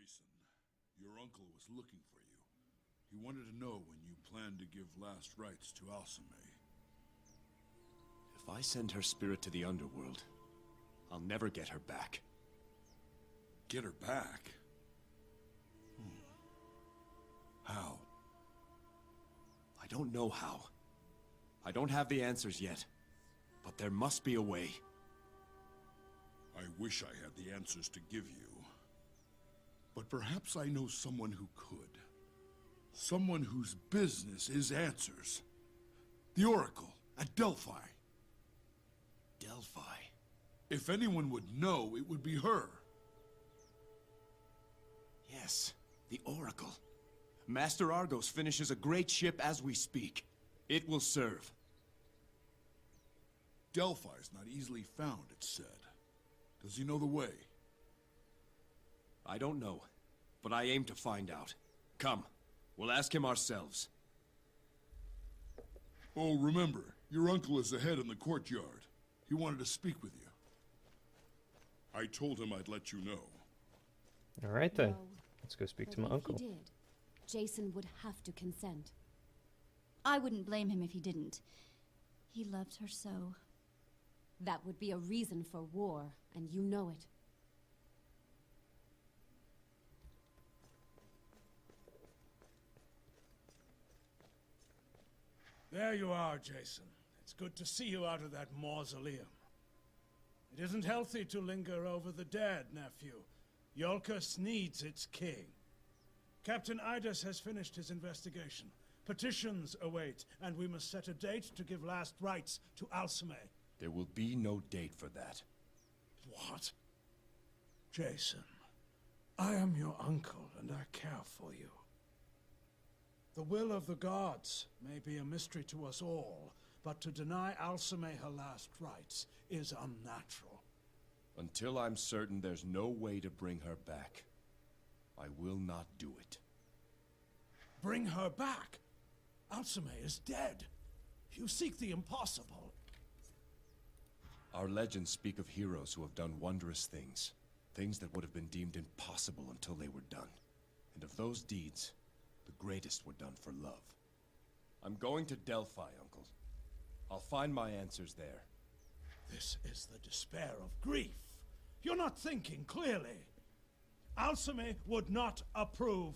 Jason, your uncle was looking for you. He wanted to know when you plan to give last rites to Alcime. If I send her spirit to the underworld, I'll never get her back. Get her back? How? I don't know how. I don't have the answers yet, but there must be a way. I wish I had the answers to give you. But perhaps I know someone who could. Someone whose business is answers. The Oracle at Delphi. Delphi? If anyone would know, it would be her. Yes, the Oracle. Master Argos finishes a great ship as we speak. It will serve. Delphi's not easily found, it's said. Does he know the way? I don't know, but I aim to find out. Come, we'll ask him ourselves. Oh, remember, your uncle is ahead in the courtyard. He wanted to speak with you. I told him I'd let you know. All right then. No, Let's go speak but to my if uncle. he did, Jason would have to consent. I wouldn't blame him if he didn't. He loved her so. That would be a reason for war, and you know it. There you are, Jason. It's good to see you out of that mausoleum. It isn't healthy to linger over the dead, nephew. Iolcus needs its king. Captain Idas has finished his investigation. Petitions await, and we must set a date to give last rites to Alcime. There will be no date for that. What? Jason, I am your uncle, and I care for you. The will of the gods may be a mystery to us all, but to deny Alcime her last rites is unnatural. Until I'm certain there's no way to bring her back, I will not do it. Bring her back? Alcime is dead. You seek the impossible. Our legends speak of heroes who have done wondrous things. Things that would have been deemed impossible until they were done. And of those deeds, the greatest were done for love. I'm going to Delphi, Uncle. I'll find my answers there. This is the despair of grief. You're not thinking clearly. Alcime would not approve.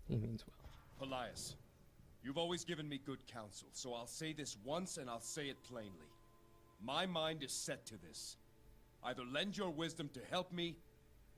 He means well. Pelias, you've always given me good counsel, so I'll say this once and I'll say it plainly. My mind is set to this. Either lend your wisdom to help me,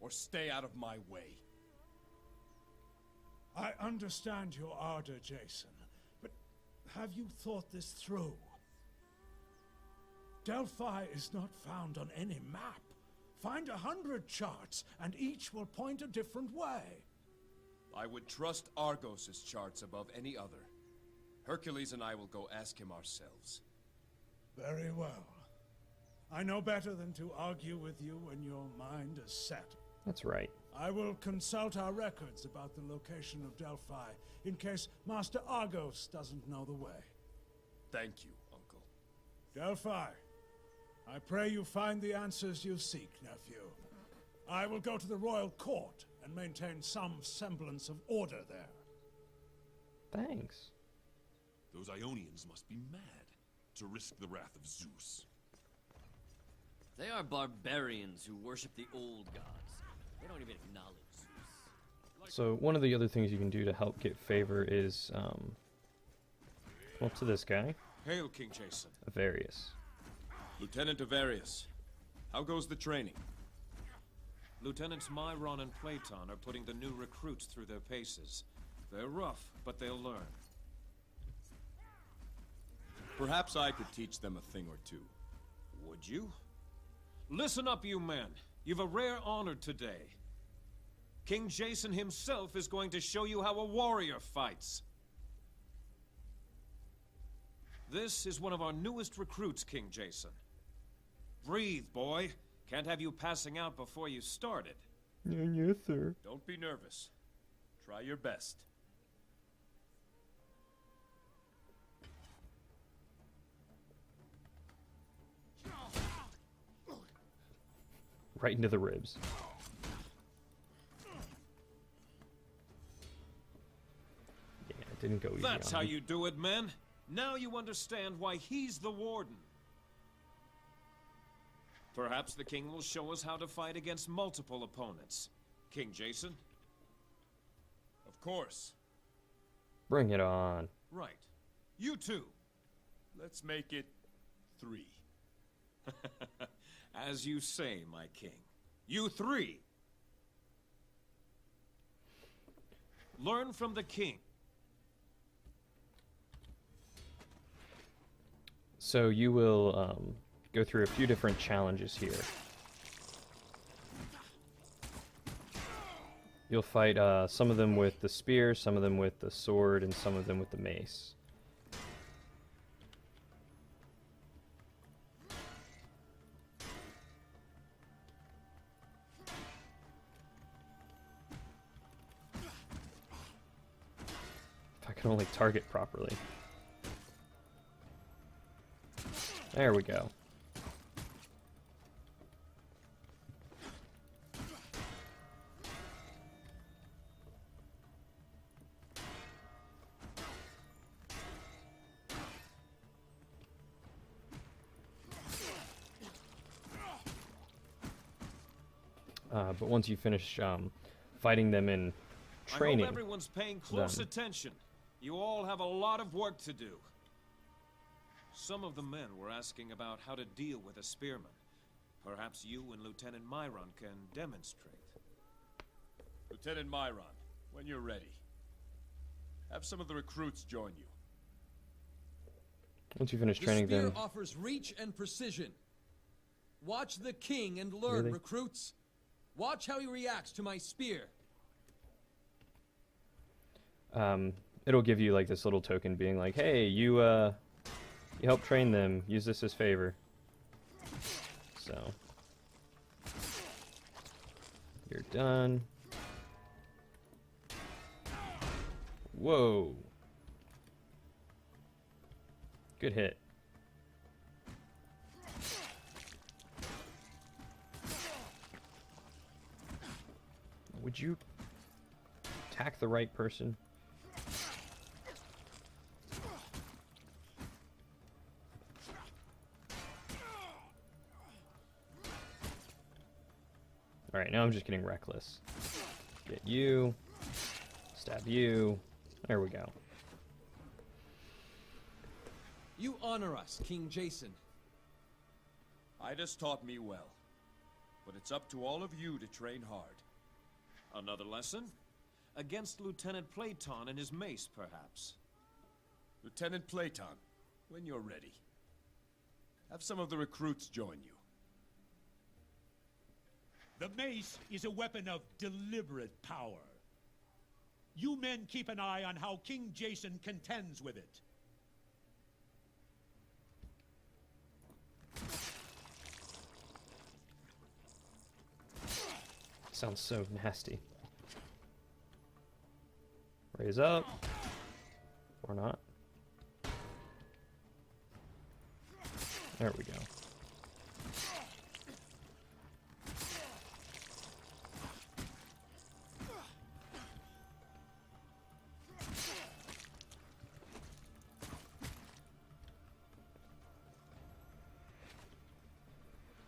or stay out of my way. I understand your ardor, Jason, but have you thought this through? Delphi is not found on any map. Find 100 charts, and each will point a different way. I would trust Argos' charts above any other. Hercules and I will go ask him ourselves. Very well. I know better than to argue with you when your mind is set. That's right. I will consult our records about the location of Delphi, in case Master Argos doesn't know the way. Thank you, Uncle. Delphi, I pray you find the answers you seek, nephew. I will go to the royal court and maintain some semblance of order there. Thanks. Those Ionians must be mad to risk the wrath of Zeus. They are barbarians who worship the old gods. They don't even acknowledge Zeus. So one of the other things you can do to help get favor is come up to this guy, Hail, King Jason. Avarius. Lieutenant Avarius, how goes the training? Lieutenants Myron and Platon are putting the new recruits through their paces. They're rough, but they'll learn. Perhaps I could teach them a thing or two. Would you? Listen up, you men. You've a rare honor today. King Jason himself is going to show you how a warrior fights. This is one of our newest recruits, King Jason. Breathe, boy. Can't have you passing out before you started. Yes, sir. Don't be nervous. Try your best. Right into the ribs. Didn't go easy That's on how him. you do it, men. Now you understand why he's the warden. Perhaps the king will show us how to fight against multiple opponents. King Jason? Of course. Bring it on. Right. You too. Let's make it 3. As you say, my king. You 3. Learn from the king. So you will go through a few different challenges here. You'll fight some of them with the spear, some of them with the sword, and some of them with the mace. If I can only target properly. There we go. But once you finish fighting them in training, I hope everyone's paying close attention. You all have a lot of work to do. Some of the men were asking about how to deal with a spearman. Perhaps you and Lieutenant Myron can demonstrate. Lieutenant Myron, when you're ready. Have some of the recruits join you. once you finish training The spear them, offers reach and precision. Watch the king and learn, Really? recruits. Watch how he reacts to my spear. it'll give you like this little token being like, hey, you help train them, use this as favor. So you're done. Whoa, good hit. Would you attack the right person? Alright, now I'm just getting reckless. Get you. Stab you. There we go. You honor us, King Jason. Ida's taught me well. But it's up to all of you to train hard. Another lesson? Against Lieutenant Platon and his mace, perhaps. Lieutenant Platon, when you're ready. Have some of the recruits join you. The mace is a weapon of deliberate power. You men keep an eye on how King Jason contends with it. Sounds so nasty. Raise up. Or not. There we go.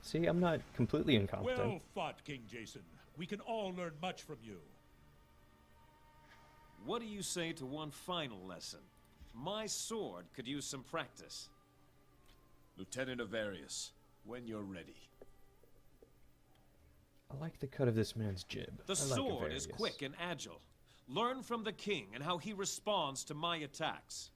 See, I'm not completely incompetent. Well fought, King Jason. We can all learn much from you. What do you say to one final lesson? My sword could use some practice. Lieutenant Avarius, when you're ready. I like the cut of this man's jib. The I like sword is Avarius. quick and agile. Learn from the king and how he responds to my attacks.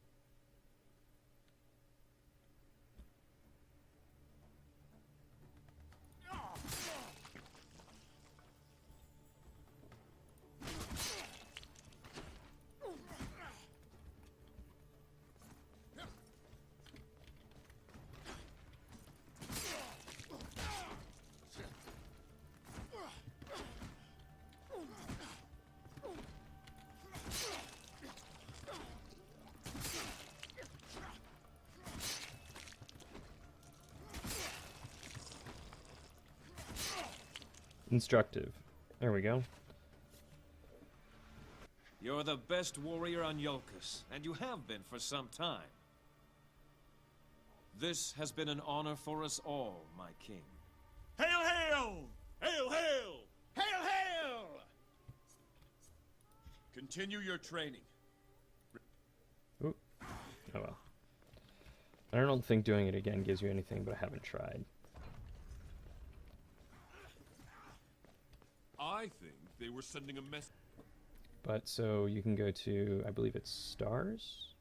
Instructive. There we go. You're the best warrior on Iolcus, and you have been for some time. This has been an honor for us all, my king. Hail, hail! Hail, hail! Hail, hail! Continue your training. Ooh. Oh well. I don't think doing it again gives you anything, but I haven't tried. I think they were sending a message. But so you can go to, I believe it's stars?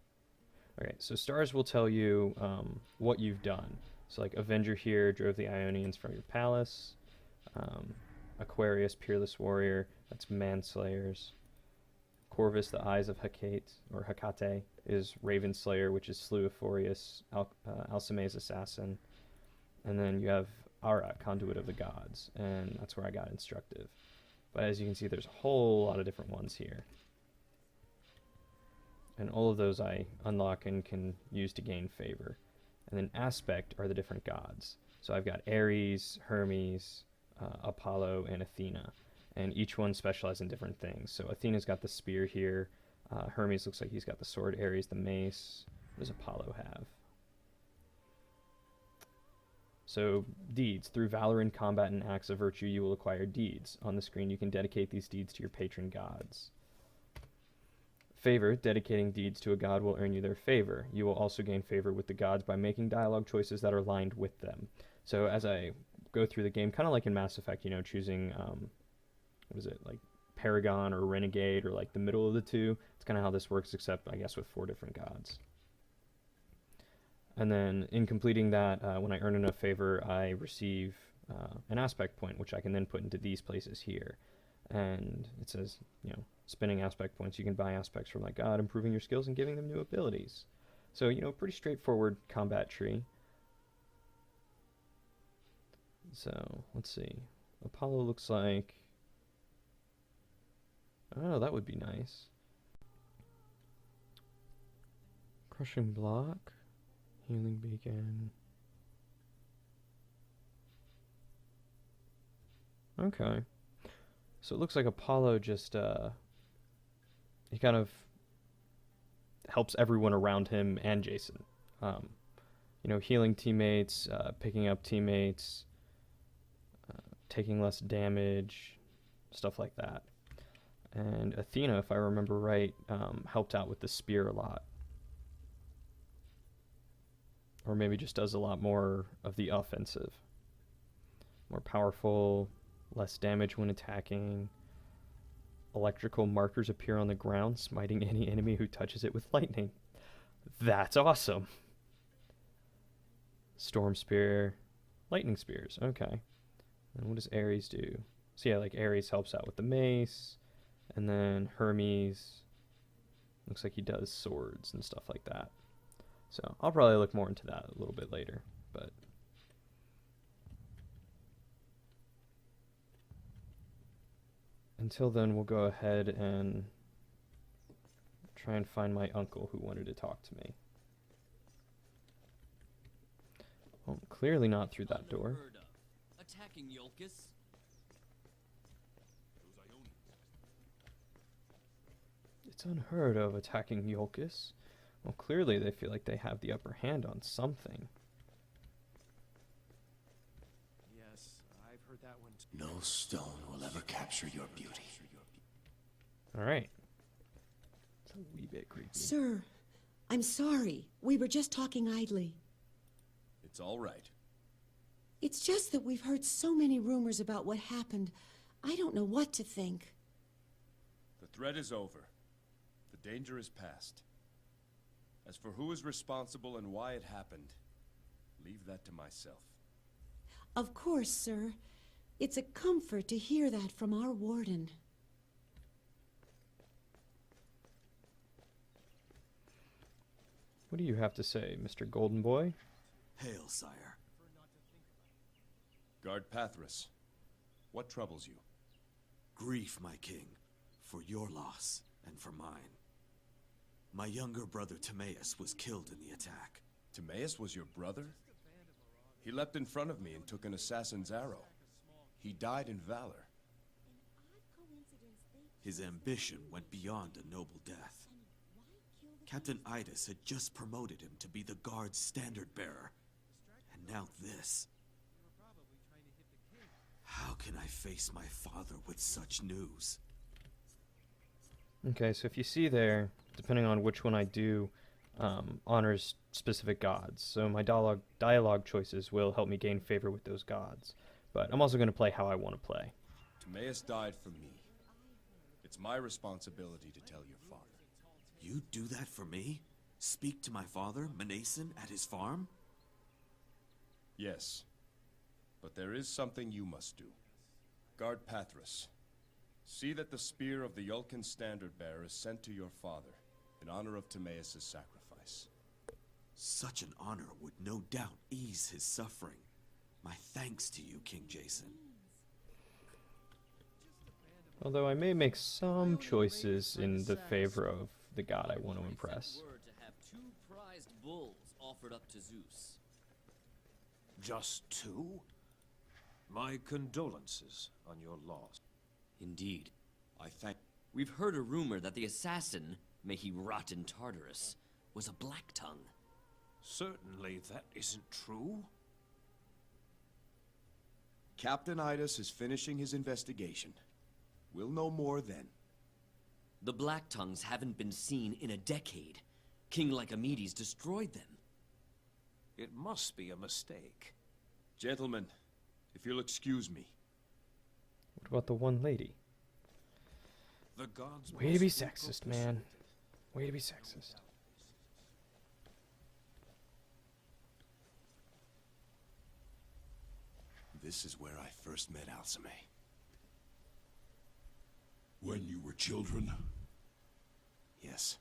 Okay, so stars will tell you what you've done. So like Avenger here drove the Ionians from your palace. Aquarius, Peerless Warrior, that's Manslayers. Corvus, the Eyes of Hecate, or Hecate, is Raven Slayer, which is slew Ephorius, Alcime's Assassin. And then you have Arat, Conduit of the Gods, and that's where I got Instructive. But as you can see, there's a whole lot of different ones here. And all of those I unlock and can use to gain favor. And then Aspect are the different gods. So I've got Ares, Hermes, Apollo, and Athena. And each one specializes in different things. So Athena's got the spear here. Hermes looks like he's got the sword. Ares, the mace. What does Apollo have? So, deeds. Through valor in combat and acts of virtue, you will acquire deeds. On the screen, you can dedicate these deeds to your patron gods. Favor. Dedicating deeds to a god will earn you their favor. You will also gain favor with the gods by making dialogue choices that are aligned with them. So, as I go through the game, kind of like in Mass Effect, you know, choosing, what is it, like Paragon or Renegade or like the middle of the two. It's kind of how this works, except, I guess, with 4 different gods. And then in completing that, when I earn enough favor, I receive an aspect point, which I can then put into these places here. And it says, you know, spending aspect points, you can buy aspects from my god, improving your skills and giving them new abilities. So, you know, pretty straightforward combat tree. So, let's see. Apollo looks like... Oh, that would be nice. Crushing block. Healing beacon. Okay. So it looks like Apollo just, he kind of helps everyone around him and Jason. You know, healing teammates, picking up teammates, taking less damage, stuff like that. And Athena, if I remember right, helped out with the spear a lot. Or maybe just does a lot more of the offensive. More powerful, less damage when attacking. Electrical markers appear on the ground, smiting any enemy who touches it with lightning. That's awesome. Storm Spear. Lightning Spears, okay. And what does Ares do? So yeah, like Ares helps out with the mace. And then Hermes. Looks like he does swords and stuff like that. So I'll probably look more into that a little bit later, but until then we'll go ahead and try and find my uncle who wanted to talk to me. Well, clearly not through that door. Unheard of. Attacking Iolcus? Those Ionians. It's unheard of attacking Iolcus. Well, clearly they feel like they have the upper hand on something. Yes, I've heard that one too. No stone will ever capture your beauty. Alright. It's a wee bit creepy. Sir, I'm sorry. We were just talking idly. It's all right. It's just that we've heard so many rumors about what happened. I don't know what to think. The threat is over. The danger is past. As for who is responsible and why it happened, leave that to myself. Of course, sir. It's a comfort to hear that from our warden. What do you have to say, Mr. Golden Boy? Hail, sire. Guard Pathras, what troubles you? Grief, my king, for your loss and for mine. My younger brother Timaeus was killed in the attack. Timaeus was your brother? He leapt in front of me and took an assassin's arrow. He died in valor. His ambition went beyond a noble death. Captain Idus had just promoted him to be the guard's standard bearer. And now this. How can I face my father with such news? Okay, so if you see there, depending on which one I do, honors specific gods. So my dialogue choices will help me gain favor with those gods. But I'm also going to play how I want to play. Timaeus died for me. It's my responsibility to tell your father. You do that for me? Speak to my father, Mnason, at his farm? Yes. But there is something you must do. Guard Pathrus. See that the spear of the Yulkan standard bearer is sent to your father, in honor of Timaeus' sacrifice. Such an honor would no doubt ease his suffering. My thanks to you, King Jason. Although I may make some choices in the favor of the god I want to impress. To have 2 prized bulls offered up to Zeus. Just 2? My condolences on your loss. Indeed. We've heard a rumor that the assassin, may he rot in Tartarus, was a Black Tongue. Certainly that isn't true. Captain Idus is finishing his investigation. We'll know more then. The Black Tongues haven't been seen in a decade. King Lycomedes destroyed them. It must be a mistake. Gentlemen, if you'll excuse me. What about the one lady? The gods Way to be sexist, man. Way to be sexist. This is where I first met Alcime. When you were children? Yes.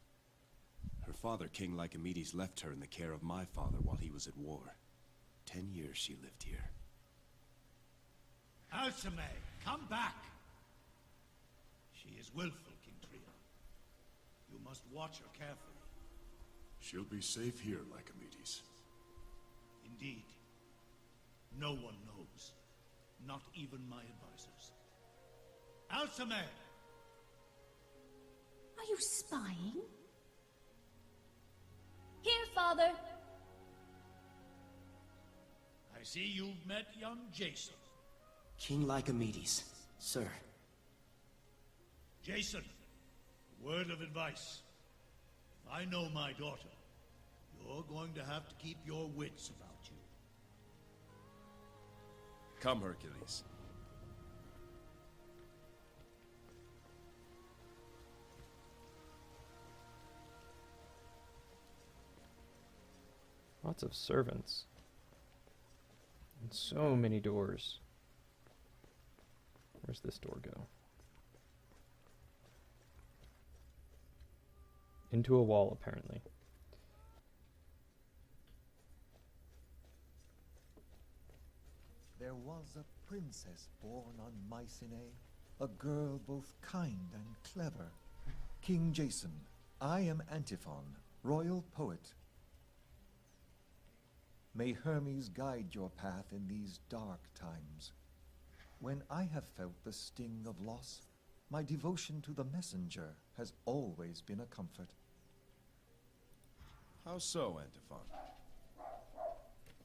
Her father, King Lycomedes, left her in the care of my father while he was at war. 10 years she lived here. Alcime, come back! She is willful, King Trio. You must watch her carefully. She'll be safe here, Lycomedes. Indeed. No one knows. Not even my advisors. Alcime! Are you spying? Here, Father. I see you've met young Jason. King Lycomedes, sir. Jason, a word of advice. If I know my daughter, you're going to have to keep your wits about you. Come, Hercules. Lots of servants. And so many doors. Where's this door go? Into a wall, apparently. There was a princess born on Mycenae, a girl both kind and clever. King Jason, I am Antiphon, royal poet. May Hermes guide your path in these dark times. When I have felt the sting of loss, my devotion to the messenger has always been a comfort. How so, Antiphon?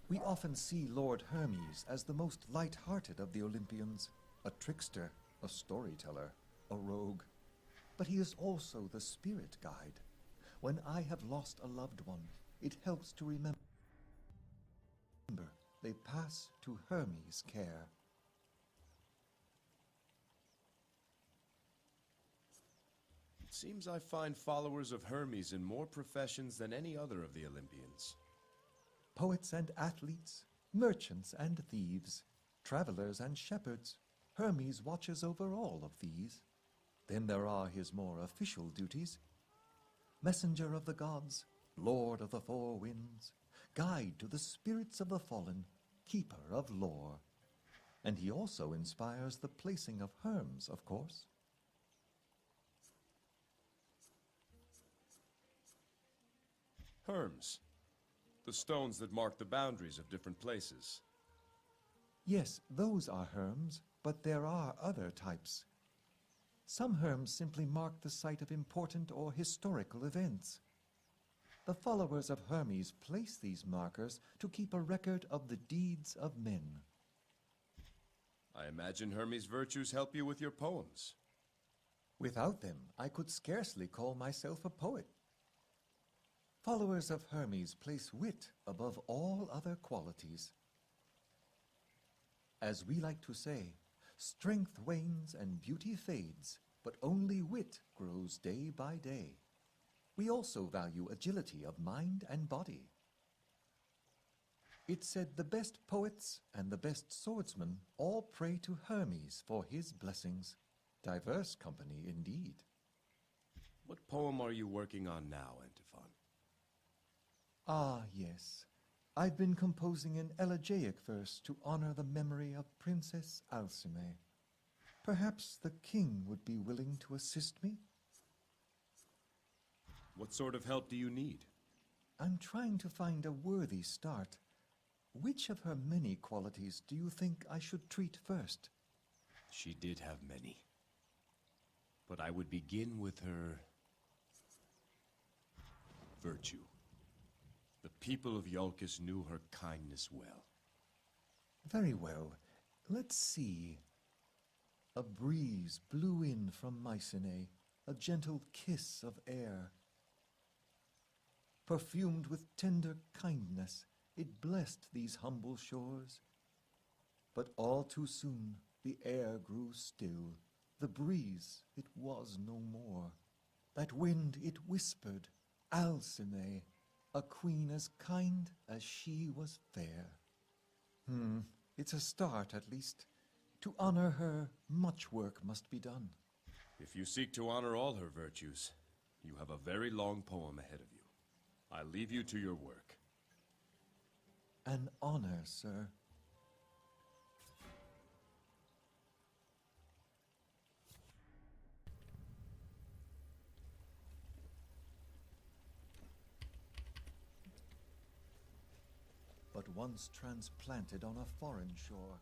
We often see Lord Hermes as the most light-hearted of the Olympians, a trickster, a storyteller, a rogue. But he is also the spirit guide. When I have lost a loved one, it helps to remember they pass to Hermes' care. It seems I find followers of Hermes in more professions than any other of the Olympians. Poets and athletes, merchants and thieves, travelers and shepherds. Hermes watches over all of these. Then there are his more official duties. Messenger of the gods, lord of the four winds, guide to the spirits of the fallen, keeper of lore. And he also inspires the placing of Herms, of course. Herms. The stones that mark the boundaries of different places. Yes, those are Herms, but there are other types. Some herms simply mark the site of important or historical events. The followers of Hermes place these markers to keep a record of the deeds of men. I imagine Hermes' virtues help you with your poems. Without them, I could scarcely call myself a poet. Followers of Hermes place wit above all other qualities. As we like to say, strength wanes and beauty fades, but only wit grows day by day. We also value agility of mind and body. It's said the best poets and the best swordsmen all pray to Hermes for his blessings. Diverse company indeed. What poem are you working on now, Antiphon? Ah, yes. I've been composing an elegiac verse to honor the memory of Princess Alcime. Perhaps the king would be willing to assist me? What sort of help do you need? I'm trying to find a worthy start. Which of her many qualities do you think I should treat first? She did have many. But I would begin with her virtue. The people of Iolcus knew her kindness well. Very well. Let's see. A breeze blew in from Mycenae, a gentle kiss of air. Perfumed with tender kindness, it blessed these humble shores. But all too soon the air grew still. The breeze, it was no more. That wind, it whispered, Alcime, a queen as kind as she was fair. It's a start, at least. To honor her, much work must be done. If you seek to honor all her virtues, you have a very long poem ahead of you. I leave you to your work. An honor, sir. But once transplanted on a foreign shore,